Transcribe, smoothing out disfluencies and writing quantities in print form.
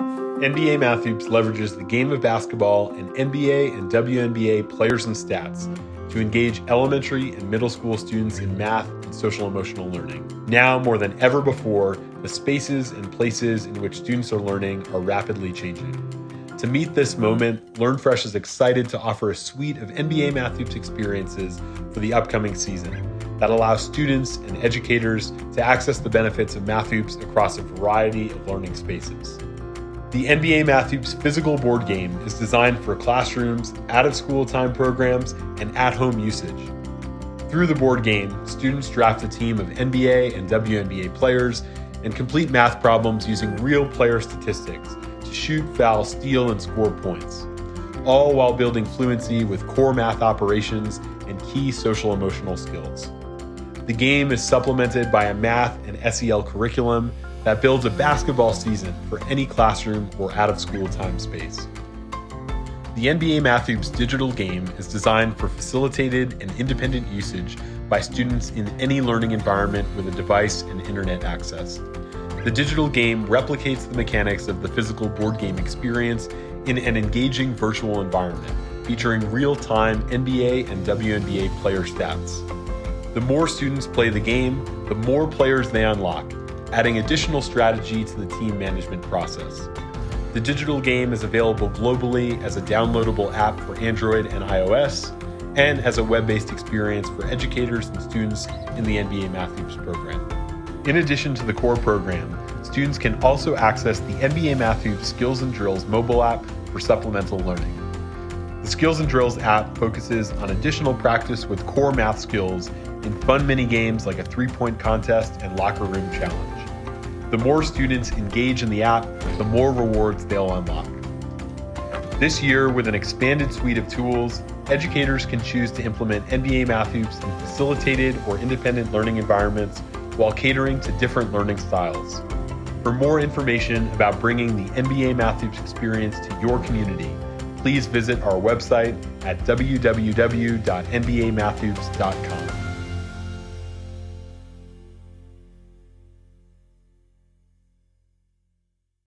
NBA Math Hoops leverages the game of basketball and NBA and WNBA players and stats to engage elementary and middle school students in math and social emotional learning. Now more than ever before, the spaces and places in which students are learning are rapidly changing. To meet this moment, LearnFresh is excited to offer a suite of NBA Math Hoops experiences for the upcoming season that allows students and educators to access the benefits of Math Hoops across a variety of learning spaces. The NBA Math Hoops physical board game is designed for classrooms, out-of-school time programs, and at-home usage. Through the board game, students draft a team of NBA and WNBA players and complete math problems using real player statistics to shoot, foul, steal, and score points, all while building fluency with core math operations and key social-emotional skills. The game is supplemented by a math and SEL curriculum that builds a basketball season for any classroom or out-of-school time space. The NBA Math Hoops digital game is designed for facilitated and independent usage by students in any learning environment with a device and internet access. The digital game replicates the mechanics of the physical board game experience in an engaging virtual environment, featuring real-time NBA and WNBA player stats. The more students play the game, the more players they unlock, adding additional strategy to the team management process. The digital game is available globally as a downloadable app for Android and iOS, and as a web-based experience for educators and students in the NBA Math Hoops program. In addition to the core program, students can also access the NBA Math Hoops Skills and Drills mobile app for supplemental learning. The Skills and Drills app focuses on additional practice with core math skills in fun mini games like a 3-point contest and locker room challenge. The more students engage in the app, the more rewards they'll unlock. This year, with an expanded suite of tools, educators can choose to implement NBA Math Hoops in facilitated or independent learning environments while catering to different learning styles. For more information about bringing the NBA Math Hoops experience to your community, please visit our website at www.nbamathhoops.com.